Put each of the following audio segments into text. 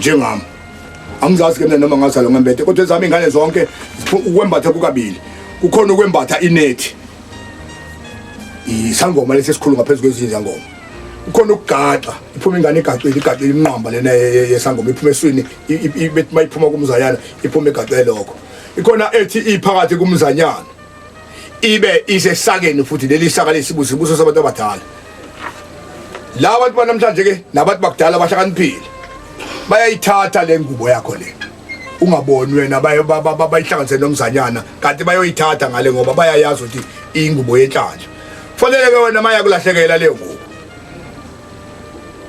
njengami angizazi ke mina noma ngazalwa ngembethe kodwa ezami ingane zonke ukwembatha kukabili kukhona ukwembatha inethi isangoma lesesikhulu ngaphezulu kwezinye ngoma ukhona ukugaxa iphuma ingane igaxile inqamba lena yesangoma iphuma eswini ibethi mayiphuma kumzanyana iphuma egaxele lokho ikhona ethi iphakathi kumzanyana ibe isesakeni futhi leli saka lesibusibuso sabantu abadala la abantu banamhlanje ke nabantu bakudala bahlakaniphile bayayithatha le ngubo yakho le ungaboni wena bayihlanganise nomzanyana kanti bayoyithatha ngale ngoba bayayazi ukuthi ingubo yenhlanje fanele ke wena maya kulahlekela le ngubo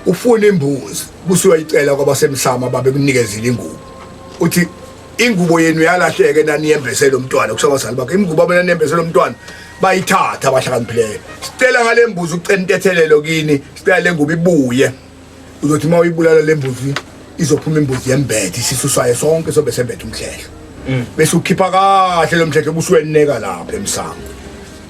ufuna imbuzi busuyayicela kwabasemsama babe kunikezile ingubo uthi ingubo yenu yalahleke naniyembesela umntwana kusabazali bakhe ingubo abaniyembesela umntwana bayithatha abahlakaniphileyo sicela ngale mbuzi ucentethelelo kini sicela le ngubo ibuye uzothi mawuyibulala le mbuzi izophuma imbuzi yembethe isisusayo sonke sobe sembethe umhlehlo bese ukhipha kahle lo mhlehlo busuweneka lapha emsamo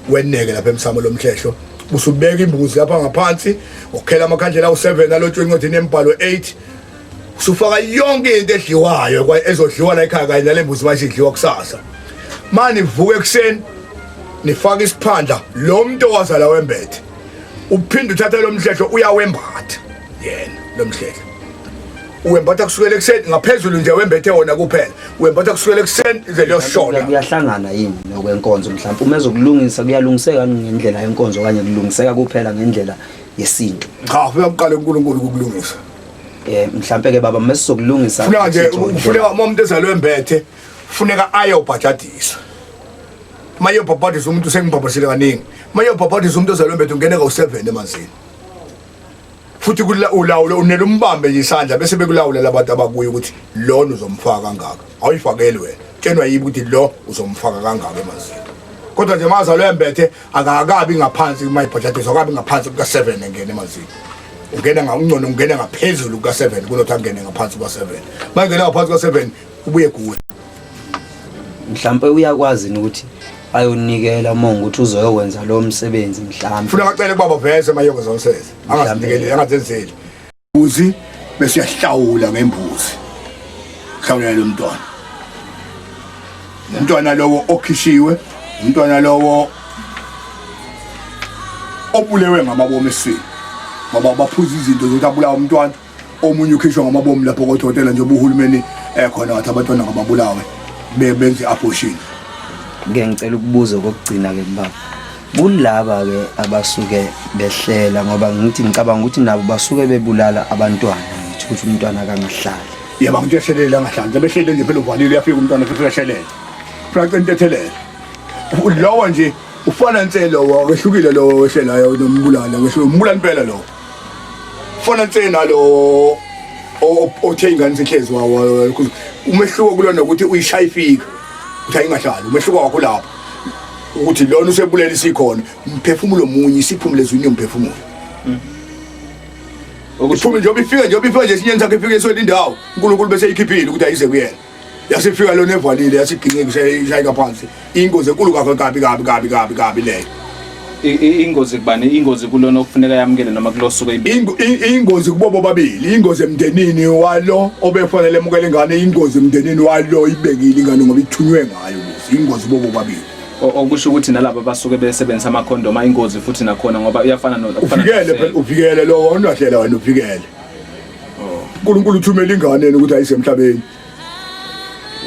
weneke lapha emsamo lo mhlehlo busubeka imbuzi lapha ngaphansi ukhela amakhandlela awu7 alotshwe incwadi nembhalo 8 usufaka yonke into edliwayo ezodliwa la ekhaya kanye nale mbuzi mashidliwa kusasa manje vuka ekseni nifaka isiphandla lo muntu owazala wembethe uphinda uthatha lo mhlehlo uyawembatha yena lo mhlehlo uwembatha kusukela ekseni ngaphezulu nje wembethe wona kuphela uwembatha kusukela ekseni ize liyoshona kuyahlangana yini nokwenkonzo mhlawumbe uma ezokulungisa kuyalungiseka ngendlela yenkonzo kanye kulungiseka kuphela ngendlela yesintu cha uyaqala uNkulunkulu ukulungisa mhlawumbe ke baba mesizokulungisa funeka nje ufuneka umuntu ezalwe embethe funeka ayobhajadisa mayobhajadisa umuntu sengibhabhasile kaningi mayobhajadisa umuntu ezalwe embethe ungene ka7 emanzini futhi kulawulo unele umbambe isandla bese bekulawula labantu abakuye ukuthi lona uzomfaka kangaka awuyifakeli wena tshenwa yibi ukuthi lo uzomfaka kangaka emanzini kodwa nje mazalwe embethe akakabi ngaphansi mayibhajadisa akabi ngaphansi kuka7 engene emanzini ungena ngangcono ungena ngaphezulu kuka7 kunothi angene ngaphansi kuka7 mangena ngaphansi kuka7 ubuye kuwe mhlawumbe uyakwazi ukuthi ayonikela mongo ukuthi uzoyokwenza lo msebenzi mhlawumbe ufuna ngacela kubaba vese mayoko zonseze angazinikeli angazenzeli uzi bese uyahlawula ngembuzi hlawula lo mntwana lowo okhishiwe umntwana lowo obulewe ngamabomu esini ngoba baphuza izinto zokuthi abulawa umntwana omunye ukhishwa ngamabomu lapho kodokotela nje ubuhulumeni ekhona wathi abantwana ngababulawe benze abortion ngicela ukubuza kokugcina ke mbaba kulaba ke abasuke behlela ngoba ngithi ngicabanga ukuthi nabo basuke bebulala abantwana ukuthi umntwana kangahlali yeba ngithi eshelela angahlali behlele nje phela uvalile uyafika umntwana futhi uyashelela pracentethelele lowo nje ufana nselo wakehlukile lo wehlelayo nombulala umbulala impela lo ufana nsena lo othenga ngisehlezi wawo umehluko kulona ukuthi uyishaya ifika uthi ayingahlali umehluko wakho lapha ukuthi lona usebulela isikhona umphefumulo munye isiphumule ezweni umphefumulo ukuphuma nje ifika nje sinyeni sakhe ifike esweni indawo uNkulunkulu bese ikhiphile ukuthi ayize kuyena yasifika lo nevalile yasiginqe kushayi phansi ingozi enkulu kakhulu kabi leyo ingozi kubani ingozi kulona okufuneka yamukele noma kulosuke ingozi kubo bobabili ingozi emndenini walo obefanele emukele ingane ingozi emndenini walo ibekile ingane ngoba ithunywe ngayo ingozi kubo bobabili okusho ukuthi nalabo basuke besebenzisa amakhondom ayingozi futhi nakhona ngoba uyafana uvikele lo onahlela wena uvikele uNkulunkulu uthumela ingane ukuthi ayisemhlabeni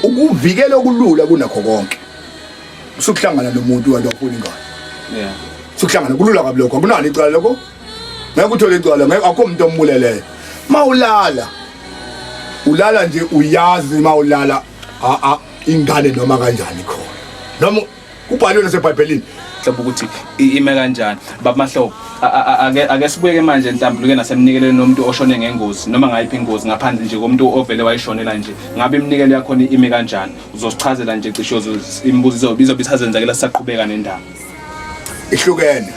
ukuvikela okulula kunakho konke usukuhlangana nomuntu kanti awufuni ingane sukuhlangana kulula kabi lokho akunani icala lokho ngeke uthole icala ngeke akho umuntu ombuleleyo ulala nje uyazi mawulala ingane noma kanjani khona noma kubhaliwe naseBhayibhelini mhlawumbe ukuthi ime kanjani babamahlobo ake sibuye manje enhlambuluke nasemnikeleni nomuntu oshone ngengozi noma ngayiphi ingozi ngaphandle nje komuntu ovele wayishonela nje ngabe iminikelo yakho ime kanjani uzosichazela nje cisho imibuzo izobe isazenzakela sisaqhubeka nendaba ihlukene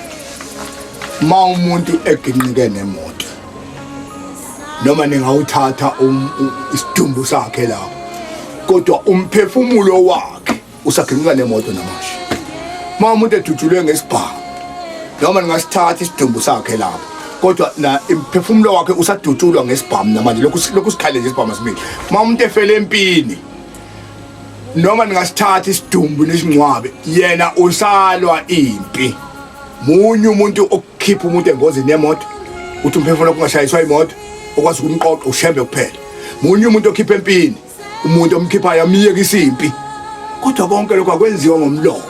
ma umuntu eginqike nemoto noma ningawuthatha isidumbu sakhe lapho kodwa umphefumulo wakhe usaginqika nemoto namasha ma umuntu edutshulwe ngesibhamu noma ningasithatha isidumbu sakhe lapho kodwa na imphefumulo wakhe usadutshulwa ngesibhamu namanje lokhu sikhale nje isibhamu simile uma umuntu efele empini noma ningasithatha isidumbu nesingcwabe yena usalwa impi munye umuntu okukhipha umuntu engozini yemoto uthi umphefumulo kungashayiswa imoto okwazi ukumqoqa ushembe kuphela munye umuntu okhipha empini umuntu omkhiphayo amiyeka isimpi kodwa konke lokho akwenziwa ngomlomo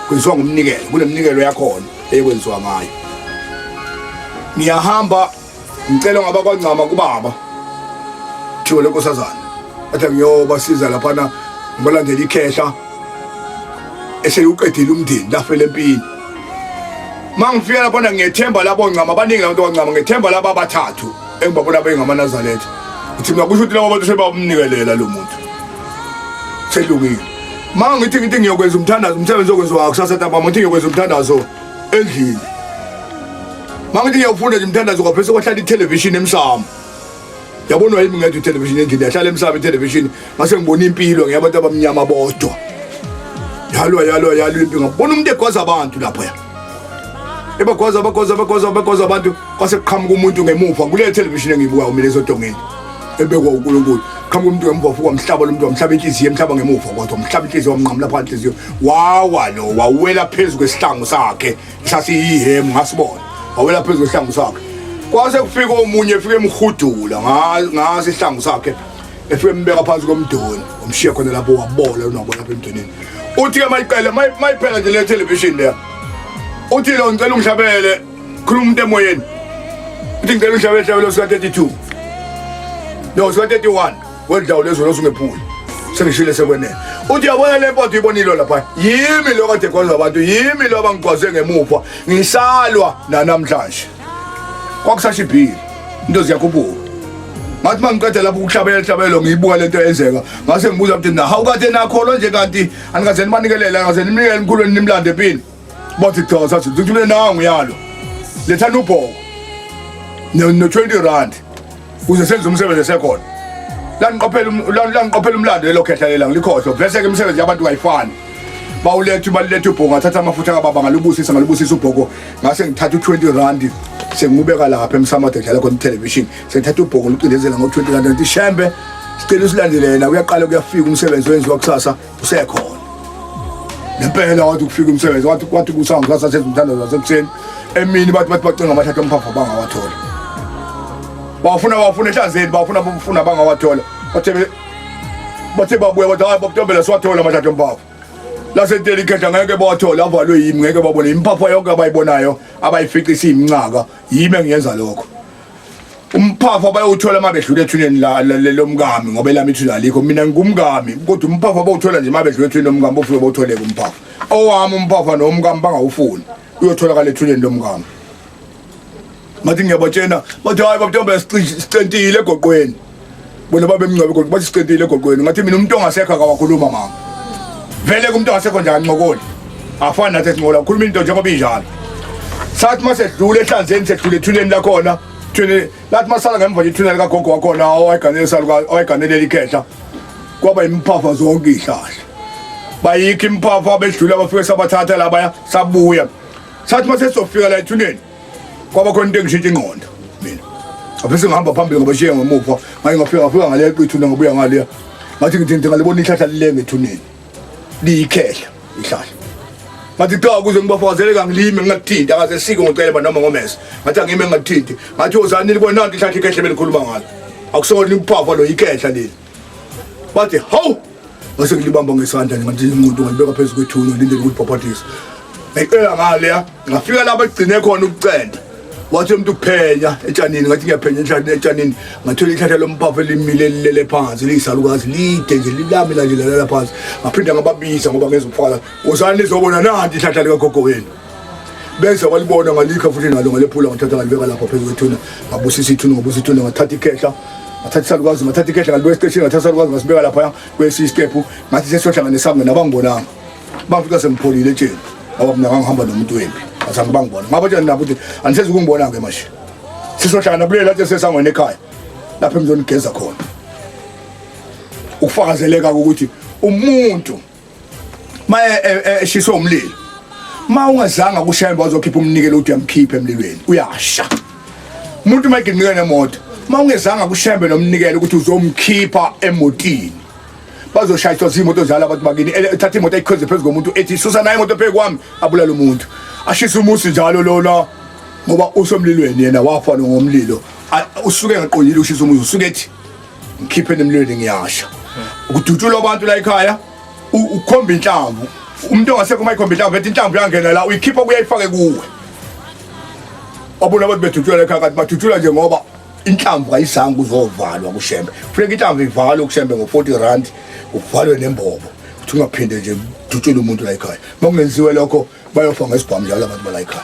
kwenziwa ngomnikelo kunemnikelo yakhona eyekwenziwa ngayo ngiyahamba ngicela ngaba kwancama kubaba thiwe lenkosazana athi ngiyoba siza laphana ngibalandela ikhehla eseyuqedile umndeni lafela empini mangifika laphana ngiyethemba labo ncama abaningi abantu kwancama ngethemba laba abathathu engibabona bengamanazaletha uthi mina kusho ukuthi labo bantu sebamnikelela lo muntu selungile mangithi ngiyokwenza umthandazo umsebenzi okwenziwa kusasa ntambama ngithi ngiyokwenza umthandazo endlini mangithi ngiyofunda nje umthandazo kwaphela kwahlala ithelevishini emsamo yabonwa yimi ngedwa ithelevishini endlini yahlala emsamo ithelevishini ngase ngibona impilo ngiyabantu abamnyama bodwa yalwa impi ngabona umuntu egwaza abantu lapha ebagwaza abantu kwase kuqhamuka umuntu ngemuva kule television engiyibuka mina ezodongeni ebekwa uNkulunkulu qhamuka umuntu ngemuva futhi wamhlaba lo muntu wamhlaba inhliziyo emhlaba ngemuva kodwa umhlaba inhliziyo wamnqamla phansi inhliziyo wawa lo wawela phezulu kwesihlangu sakhe sasiyihemu ngasibona wawela phezulu kwesihlangu sakhe kwase kufika omunye efike emhudula ngase isihlangu sakhe efike embeka phansi komdoni umshiya khona lapho wabola unabona lapha emdonini uthi ke mayiqela mayiphela nje le television le uthi lo ngicela ungihlabele khuluma umuntu emoyeni uthi ngicela ungihlabele sika 32 no sika 31 wedlawu lezo losungephula sengishile sekwenene uthi yabona le mpotho ibonilo lapha yimi lo kade kwaza abantu yimi lo abangigwaze ngemuva ngisalwa namhlanje kwakusashibhile into ziyakhuphuka ngathi mangiqeda lapho ukuhlabela ngiyibuka lento yenzeka ngase ngibuza ukuthi na hawu kade nakholwa nje kanti anikaze nimanikelela ngaze nimnikele emkhulweni nimlande empini bathi cha sathi ngithule nangu yalo lethana ubhoko no 20 rand uze senze umsebenzi sekhona la ngiqophela umlando lelokhehla ngikhohlwa bese ke umsebenzi yabantu kayifani bawuletha ubhoko ngathatha amafutha kababa ngalubusisa ubhoko ngase ngithatha u20 rand sengubeka lapha emsamade edlala khona television sengithatha ubhoko ngicindezela ngo20 rand ngithi shembe sicela usilandelena uyaqala kuyafika umsebenzi wenziwa kusasa usekhona nempela wathi kufika umsebenzi wathi kusanga kusasa sezimthandazo zasekuseni emini bathi bacinga amathatha emphafa bangawathola bafuna ehlanzeni bafuna bangawathola bathe babuya bathi hayi bakutombela siwathola amathatha emphafa lasenteli ikhehla ngeke bawathola avalwe yimi ngeke babone imphafa yonke abayibonayo abayificisa imincaka yimi engiyenza lokho umphafa bayawuthola mabedlula ethuneni lomngami ngoba elami ithuna alikho mina ngumngami kodwa umphafa bawuthola nje mabedlula ethuneni lomngami bofike bawutholeke umphafa owami umphafa nomngami bangawufuni uyotholakala ethuneni lomngami ngathi ngiyabatshena bathi hayi babutombe sicentile egoqweni bona babemnqobe kodwa bathi sicentile egoqweni ngathi mina umuntu ongasekho akawakhuluma mama vele kumuntu ongasekho nje kanqokoli afana nathi sinqola ukhuluma into njengoba injalo sathi masedlula ehlanzeni sedlula ethuneni lakhona thune lathi masala ngemva nje thunela kagogo wakhona owayiganelela ikhehla kwaba imphafa zonke ihlahla bayikho imphafa bedlula bafike sabathatha labaya sabuya sathi mase sofika la ethuneni kwaba khona into engishintsha ingqondo mina abese ngihamba phambili ngabashiya ngemuva ngafika ngale qithuna ngabuya ngale ngathi ngithi ngalibona ihlahla lilenge ethuneni liyikhehla ihlahla ngathi cha ukuze ngibafakazele kangilime ngingakuthinti akaze sike ngocela banoma ngomese ngathi angime ngingakuthinti ngathi ozani libona nanti ihlahla ikhehla belikhuluma ngalo akusona imphafa lo ikhehla leli bathi hawu ngase ngilibamba ngesandla ngathi umuntu ngalibeka phezulu kwethuno lindele ukuthi baphathisa ngicela ngale ngafika lapha egcine khona ukucenta wathi umuntu kuphenya etshanini ngathi ngiyaphenya etshanini ngathola ihlahla lomphafa elimile lilele phansi liyisalukazi lide nje lilamila nje lalela phansi ngaphinda ngababiza ngoba ngezofaka uzani nizobona nanti ihlahla likagogo wenu bese walibona ngalikha futhi nalo ngalephula ngathatha ngalibeka lapha phezulu kwethuna ngabusisa ithuna ngathatha ikhehla ngathatha isalukazi ngathatha ikhehla ngalibeka esiteshini ngathatha isalukazi ngasibeka lapha kwesi step ngathi sesohlanganisana nabangibonanga bafika sengipholile etsheni ngoba mina ngihamba nomuntu wempi azange bangibona ngaba nje nabo ukuthi aniseze ukungibona ke manje sisohlangana kule lathi sesangwena ekhaya lapha emzonigeza khona ukufakazeleka ukuthi umuntu maye eshiswa umlilo ma ungazanga kushayemba wazokhipha umnikelo uthi uyamkhipha emlilweni uyasha umuntu mayiginqike nemoto mawungezanga kushembe nomnikelo ukuthi uzomkhipha emotini bazoshayiswa zimoto zala abantu bakini ethatha imoto ayikhoze phezulu komuntu ethi susa nayo imoto phezu kwami abulala umuntu ashisa umusi njalo lona ngoba usomlilweni yena wafa ngomlilo usuke ngaqondile ushisa umuzi usuke ethi ngikhiphe nemlilweni ngiyasha ukudutshula abantu la ekhaya ukhomba inhlamvu umuntu ongasekho mayikhomba inhlamvu ethi inhlamvu yangena la uyikhipha kuyayifake kuwe abona abantu bedutshula la ekhaya kanti badutshula nje ngoba inhlamvu ayisanga uzovalwa kushembe kufanele inhlamvu ivalwe kushembe ngo-40 uvalwe nembobo ukuthi ungaphinde nje udutshule umuntu la ekhaya makungenziwe lokho bayofa ngesibhamu njalo abantu bala ekhaya